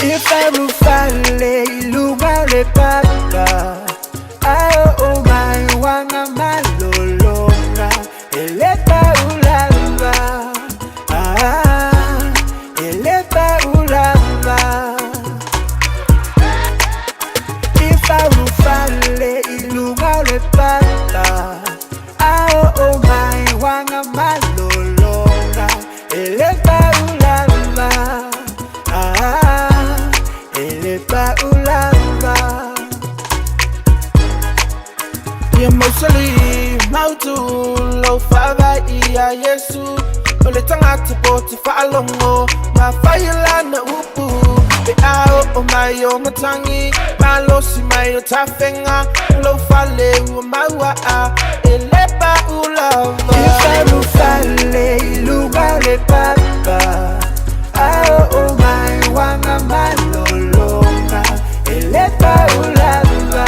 Ifarufale ilugale papa ao mai wanga malolonga elepa ulamba elepa ulamba Ifarufale ilugale papa ao mai wanga malolonga elepa ulamba elepa ulamba ya mosali mautu lo fava iya yesu ole tanga tipoti fa alongo ma faila na upu be ao o mayo matangi malo si mayo tafenga lo fale u mawa elepa ulamba ifaru fale ilugale papa ao mai wanga malolonga elepa ulamba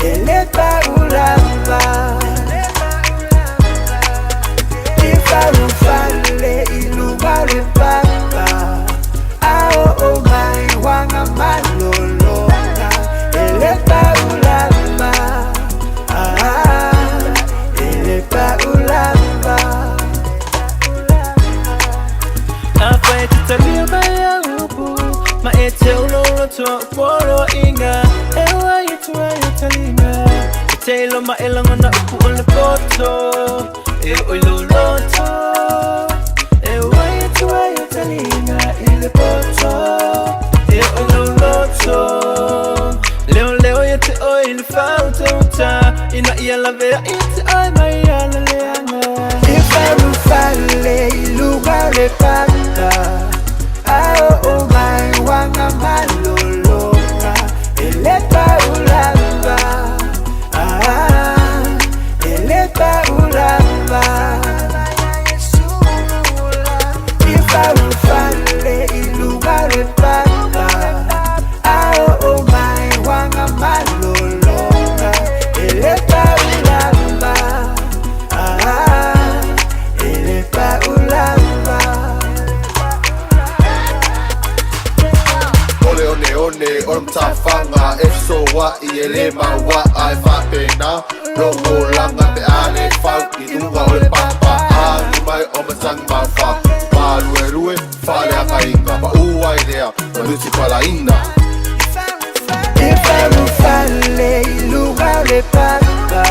elepa ulamba ifaru fale ilugale papa ao mai wanga malolonga elepa ulamba elepa ulamba Apai tutalia baya ubu ma ete ulolo to poro inga ewa yitua yutalinga Telo ma elanga na upu ole poto oilolo to ewa yitua yutalinga ile poto oilolo to leo yete oil fauta uta ina iala vera ite ai mai ala leanga Ifaru fale ilugale papa ao mai wanga malolonga elepa ulamba elepa ulamba Ifaru fale ilugale papa ao mai wanga malolonga elepa ulamba elepa ulamba Ole mtafanga efso wa ielema wa ai fapena Rogo langa pe ale fau idunga ole papa mai omasang mafa Paruerue fale akainga pa uwa idea Maluti pala inna Ifaru fale ilugale papa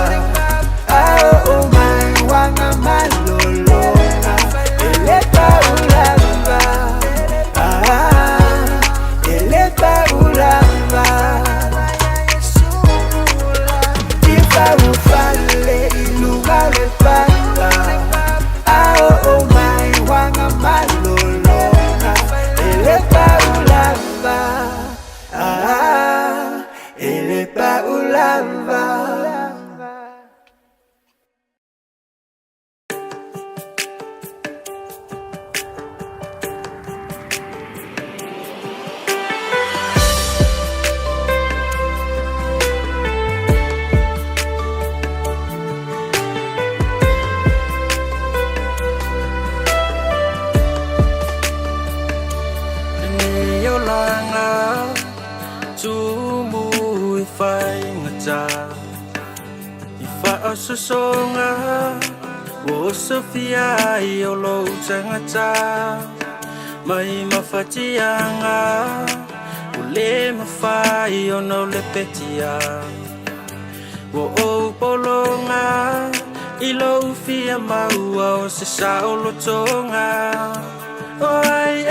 ao mai wanga malolonga elepa ulamba elepa ulamba Ifaru fale ilugale papa ao mai wanga malolonga elepa ulamba elepa ulamba Sosonga wo Sofia yolo changata mai mafatianga ule mafai ono lepetia wo polonga ilo fia maua o se saolo tonga oi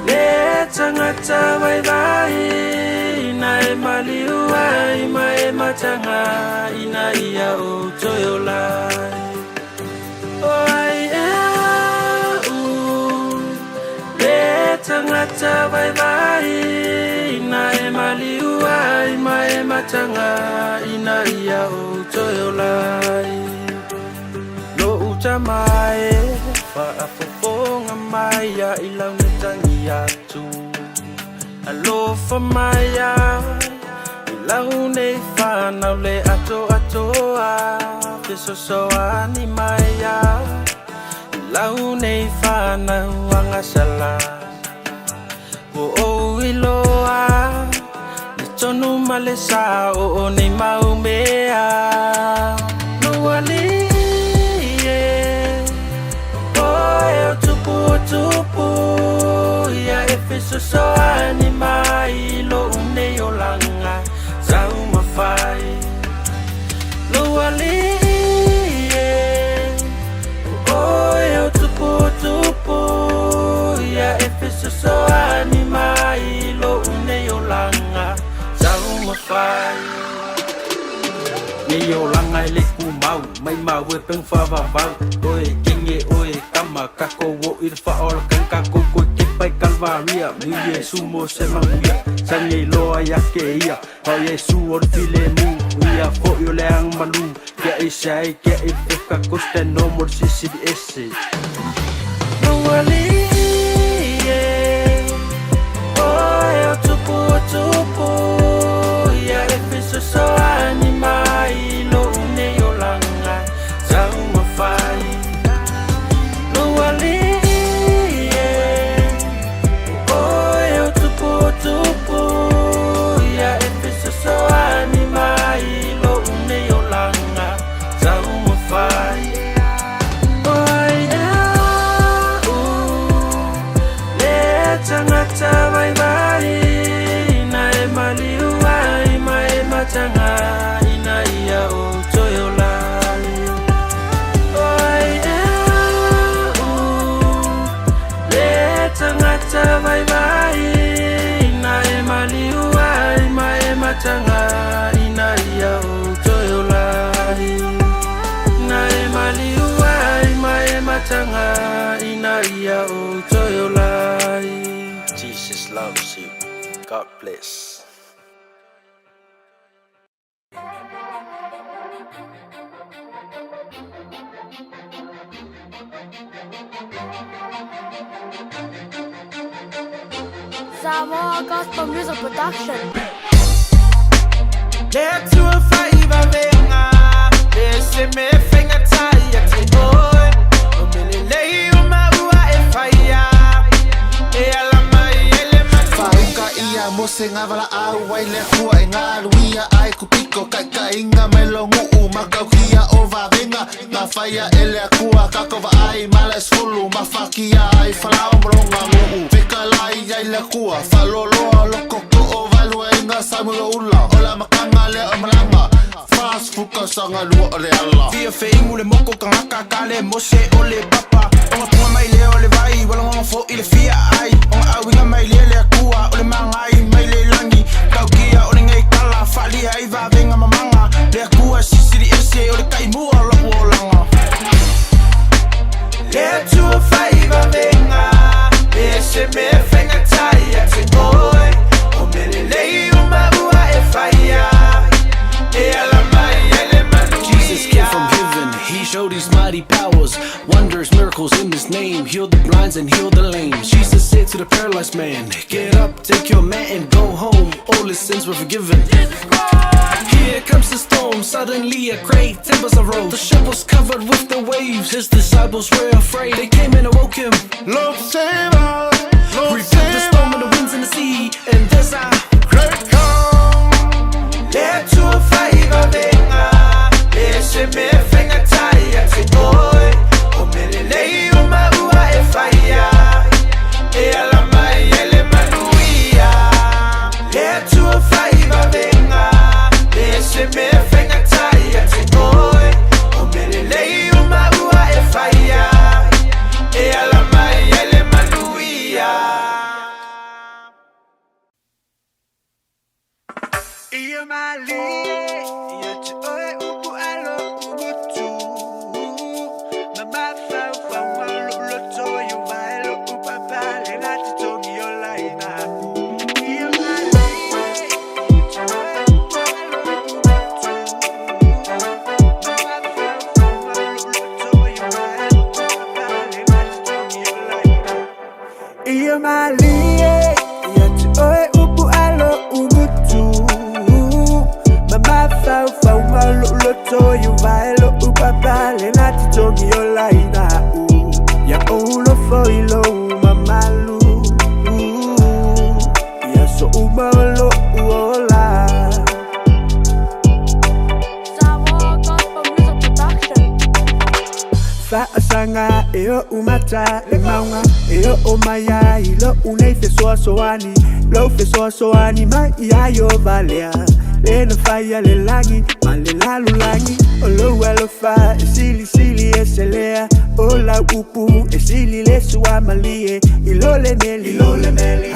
le changata vai Nai maliua mai matanga ina ia o toyolai Oi le tangata vai Nai maliua mai matanga ina ia o toyolai Lo utamae fa afofonga mai ya ilau netangi atu Alofa maya Laune fana le ato atoa Peso soa ni maya lau nei whanau anga sala o iloa ni tonu male sa o nei mau mea nuali o e o tupu ia e fiso soa ni mai lo nei o langa sau mawhai nuali ia e fiso soa ni mai lo nei o langa sau mawhai nei o langa e le kumau mai mau e peng whawawau oe kinge oe kama kako wo i le whaola kankako koe ke pai kalvaria mi Yesu mo se manguia sange loa ia ke ia hau Yesu o le file mu ia fo i o le ang malu kia i sai kia i peka koste no mo le CCDS nuali o tupu ia e fiso soa ni mai lo nei o langa sau mawhai nuali o tupu ia e fiso soa ni mai lo nei o langa sau mawhai tangata vai vai na e maliu ai mai matanga ina ia o toyola oi le tangata vai vai na e maliu ai mai matanga ina ia o toyola na e maliu ai mai matanga ina ia o toyola. Jesus loves you. God bless. Samoa Gospel Music Production. Let's do a five venga. Esse me fenga taia te oi. O mele lei uma ua e faia. E ala mai ele Fauka ia mo se ngavala au wai le kua e ngā luia ai kupiko kai inga me longu u makau kia o vavenga ngā whaia ele a kua kakova ai mala esfulu mawhakia ai whalao mronga ngu peka lai ai le kua whaloloa loko ko o valua inga samula ula o la makanga le o malanga fast fuka sanga lua o le ala Fia feingu le moko kangaka kale mo se o le papa Onga punga mai le o le vai wala ngonga fo i le fia ai Onga awinga mai le le kua o le mangai mai le langi Kau kia o le ngai kala whali ai vavenga mamanga Le kua sisiri ese o le kaimua la uolanga Le tua whaiva venga Ese me whenga taia te oi O mele lei o maua e whaia E ala mai ele manuia Jesus came from heaven, he showed his mighty powers, wonders, miracles in his name, healed the blinds and healed the lame. Jesus said to the paralyzed man, get up, take your mat and go home, all his sins were forgiven. Here comes the storm, suddenly a great tempest arose. The ship was covered with the waves, his disciples were afraid. They came and awoke him, Lord save us, Lord rebuked the save storm and the winds and the sea, and there's a great calm. Le tua whaiva venga Ese me whenga taia te oi O mele lei o maua e whaia E ala mai ele manuia Le tua whaiva venga Ese me whenga taia te oi O mele lei o maua e whaia E ala mai ele manuia Ia mali, ia te oe upu alo ugutu Mama fau fau malo loto yo vaelo upapa le nati tongi yo laina Ia mali, ia te oe upu alo ugutu Mama fau fau malo loto yo vaelo upapa le nati tongi yo laina Ia mali, ia te oe upu alo ugutu Mama fau fau malo loto yo vaelo upapa le nati tongi yo laina Ya uno foi lo mamalu. Ya so umalo uola. Samoa Gospel Music Production. Fa asanga eo umata le maunga eo omaya ilo uneife soasoani lo fe soasoani mai ayo valea le na faya le langi ma le lalu langi olo welo fa sili sili eselea ola upu esili le suamalie ilo le meli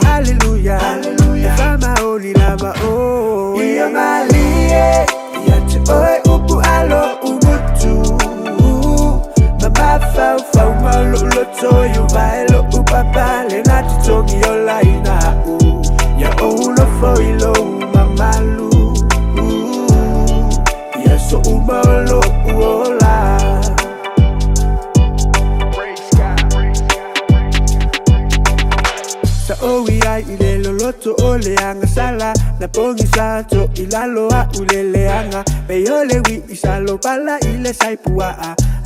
hallelujah hallelujah fama oli lava oh iyo malie yate oe upu alo umutu Mama fau malo lo toyo bailo upapa le nati togi yola ina ya uno foi lo mamalu ya so umalo uola sa owi ai ile loloto ole anga sala na pongi sato ilalo a ulele anga peyole wi isalo pala ile saipua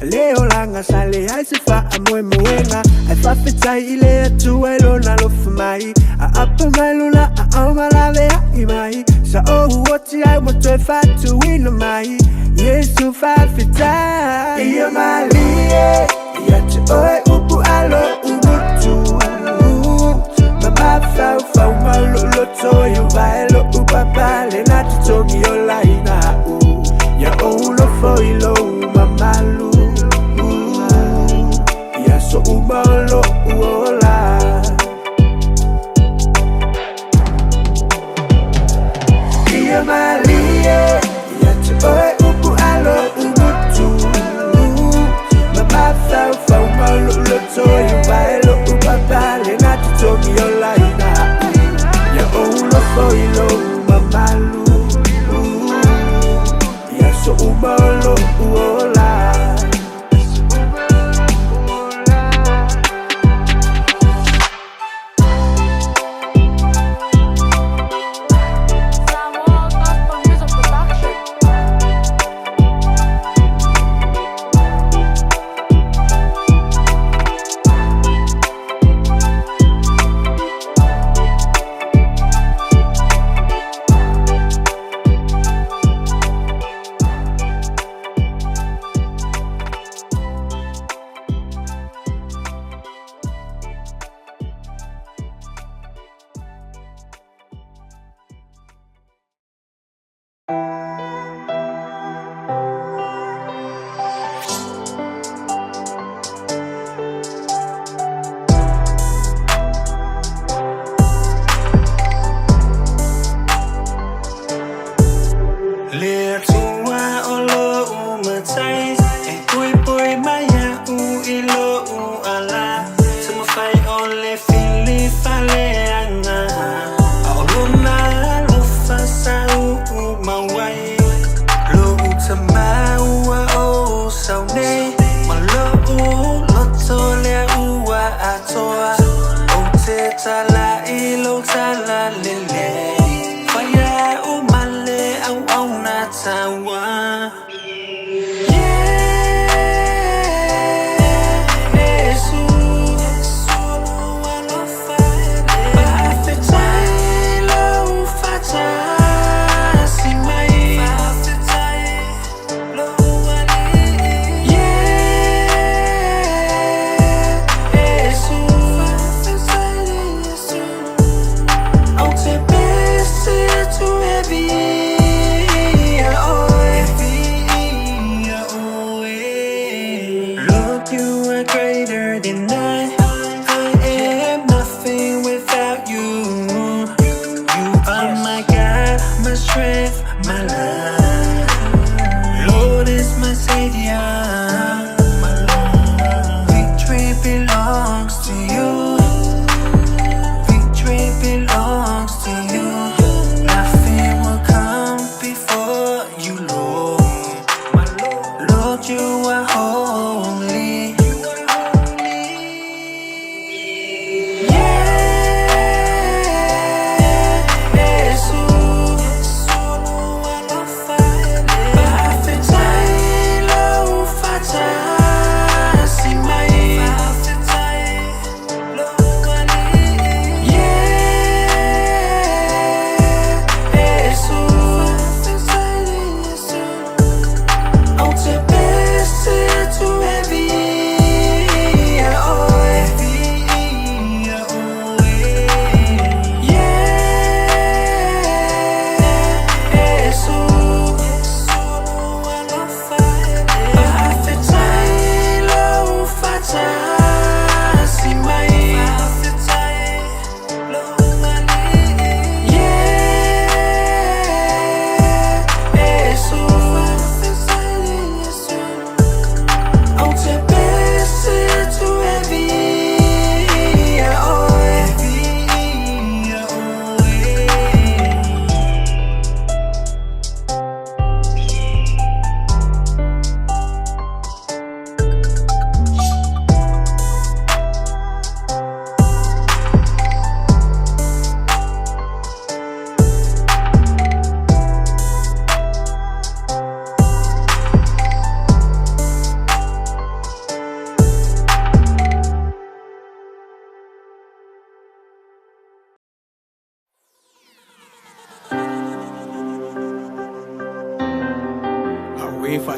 leo langa sale ai se fa amoe moenga ai fa fetai ile tu elo na lo fumai a apa mai luna a amalave ai mai sa o woti ai mo te fa tu ino mai yesu fa fetai ia malie ya te oe upu alo umutu mama fau malo lo toyo bailo upapa le nati togi yola ina ya uno foi lo mamalu ya so umalo uola ia malie ya te oe upu alo umutu mama fau malo lo toyo bailo upapa le nati togi yola ina ya uno foi lo mamalu ya so umalo uola Samoa Gospel Music Production.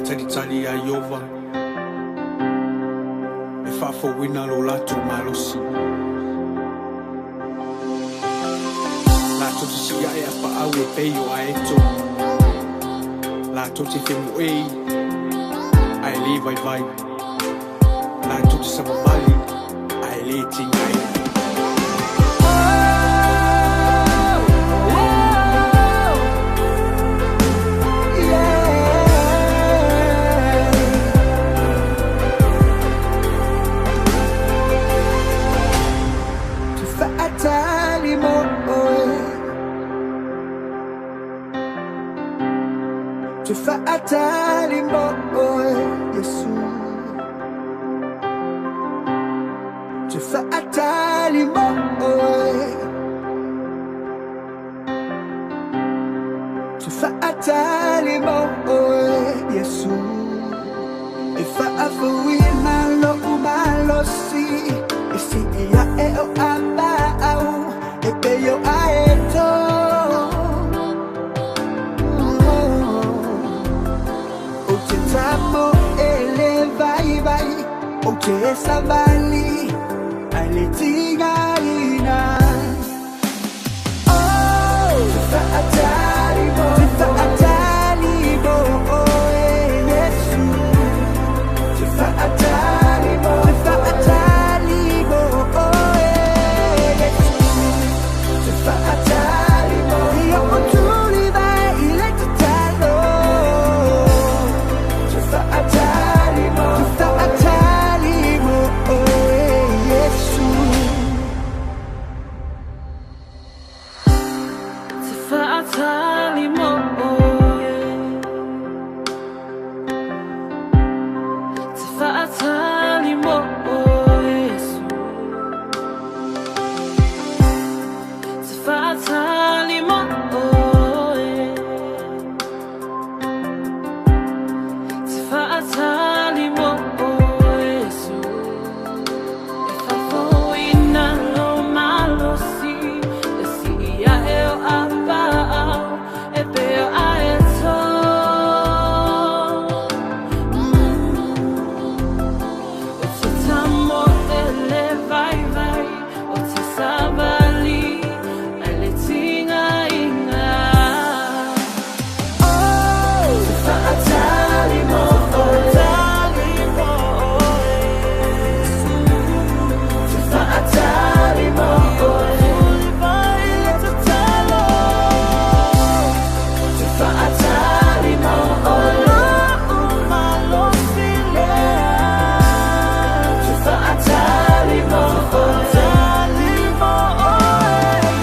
tali a iova e whawhowina lo latu malosi la toti sia e apa au e peo a eto la toti whemu ei ai le vai vai la toti samamali ai le tingai Tufaatali moe Yesu Tufaatali moe Tufaatali moe Yesu Ifa afuina lo umalosi Isi iya eo abao Ebe yo aeto Tamo ele vai vai o que savali ale tingaina oh tufaatali bo oh Yesu tufaatali bo oh Yesu tufaatali bo io potuli vai ile tutalo tufaatali bo oh Yesu tufaatali mo tufaatali mo Yesu tufaatali mo tufaatali mo Yesu ifafoina lo malosi esi ia eo abao epeo aeto Tamo ele vai vai o te sabali ele tingaina oh tufaatali mo tufaatali mo vai le tutalo tufaatali mo umalosile tufaatali mo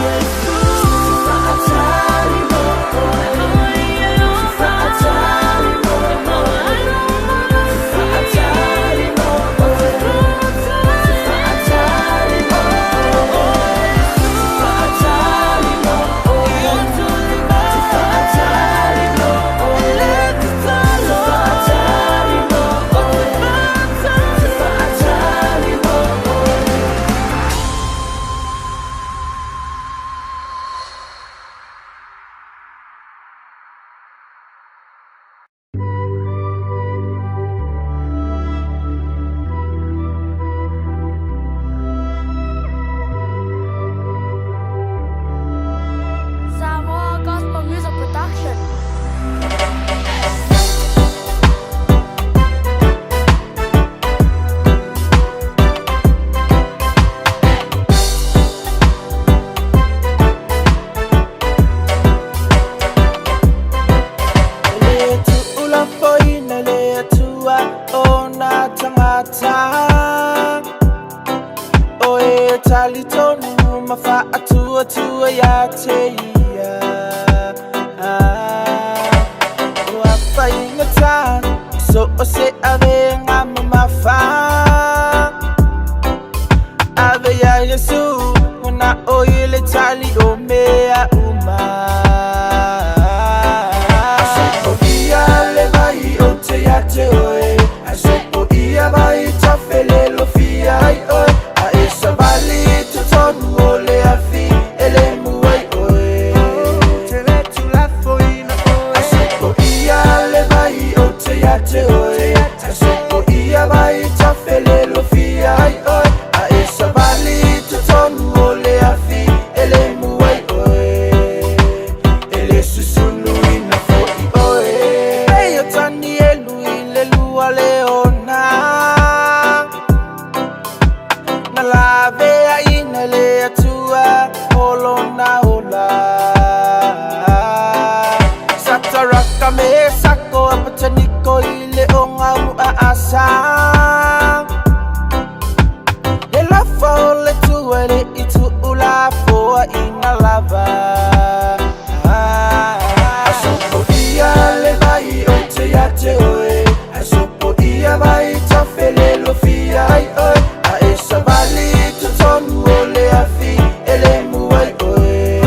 Yesu tufaatali mo tufaatali mo tufaatali mo Samoa Gospel Music Production. Letu ula foina letua ona tangata Oe talitonu mafa atua tua ya teia Wapa ingata so ose ave ngama mafa Ave ya Yesu una oile tali omea uma Te oe asopo ia vai tafele lo fia ai oe a esa vali to tonu ole afi ele muai oe te le tu la foina oe asopo ia le vai o te ate tang ela fole tuele itu ula fo ina lava asopo ia le vai o te ate oe asopo ia vai tafele lo fia ai oe a esa vali tu tonu ole afi ele muai oe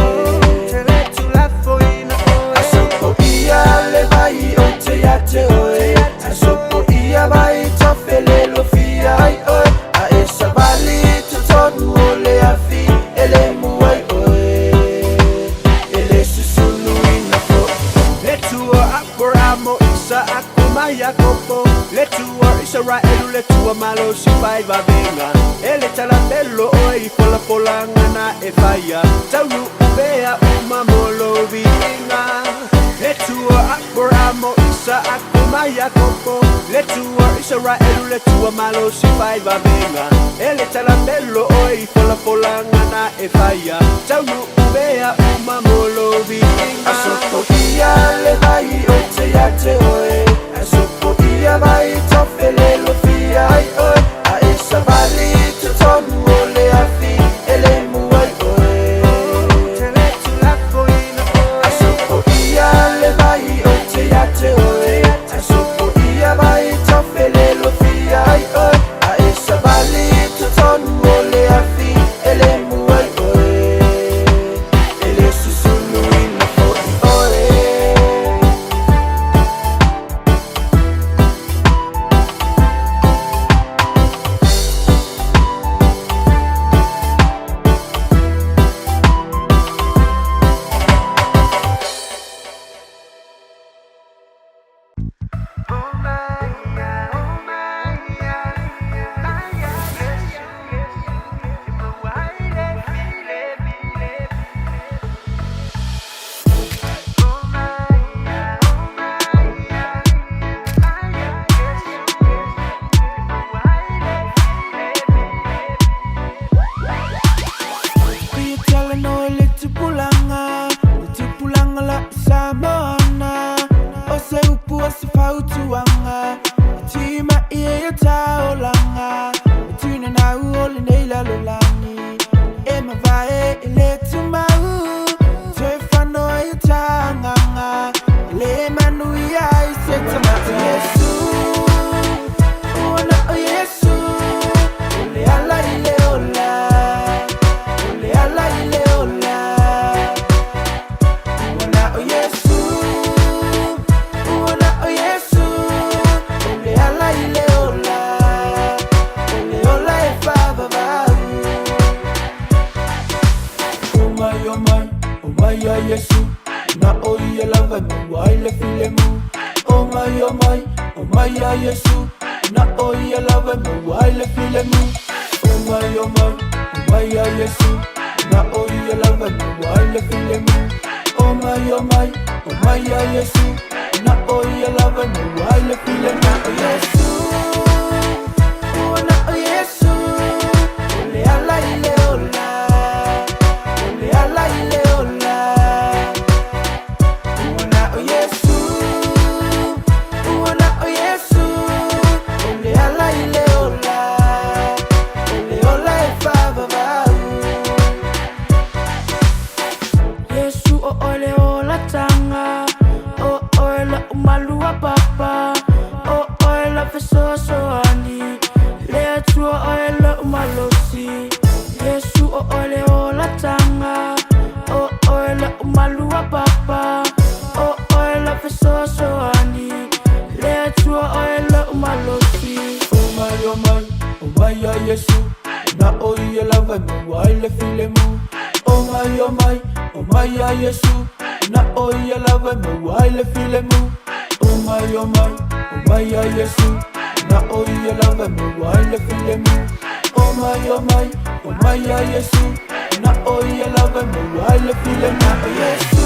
tele tu la fo ina oe asopo ia le vai o te ate oe asopo ia vai tafele lo fia ai oe a esa vali tu tonu ole afi ele muai oe ele susulu ina fo letua akoramo isa akumaya kopo letua isa raelu letua malo si fai va venga ele tala bello oi fola polanga na e faia taunu ubea umamolo vinga letua akoramo isa akumaya kopo letua isa raelu letua malo si fai va venga ele tala bello oi fola polanga na e faia taunu ubea umamolo vinga asopo ia le vai o te ate oe asopo ia vai tofele lo fia ai oe a esa vali tu tonu ole afi ele muai oe tele tu la foina oe asopo ia le vai o te ate oe asopo ia vai tofele lo fia ai oe a esa vali tu tonu ole afi ele muai oe ele susulu ina fo oe la samana o se upu o se fautuanga tima ia taolanga tuna na uole nei la lolani e ma vai le tumau te fano ia tanganga le manu ia se tamata Yesu ona o Yesu le ala ile ola le ala ile ola ona o Yesu ona o Yesu le ala ile ola le ola e fa va oh my ya Yesu na o ia lava no ai le file mu oh my ya Yesu na o ia lava no ai le file mu oh my ya Yesu na o ia lava no ai le file mu oh my ya Yesu na o ia lava no ai le file mu oh Yesu oh na o Yesu le ala ile ola le ala ile ola oh na o Yesu le ala ile ola le ola e fa va Yesu o ole ola tanga o ola umalua papa o ola feso soani le tu ola umalosi Yesu o ole ola tanga o ola umalua papa o ola feso soani le tu ola umalosi oh my ya Yesu na o ia lava no ai le file mu oh my ya Yesu na o ia lava no ai le file mu oh my ya Yesu na o ia lava no ai le file mu oh my ya Yesu na o ia lava no ai le file mu Yesu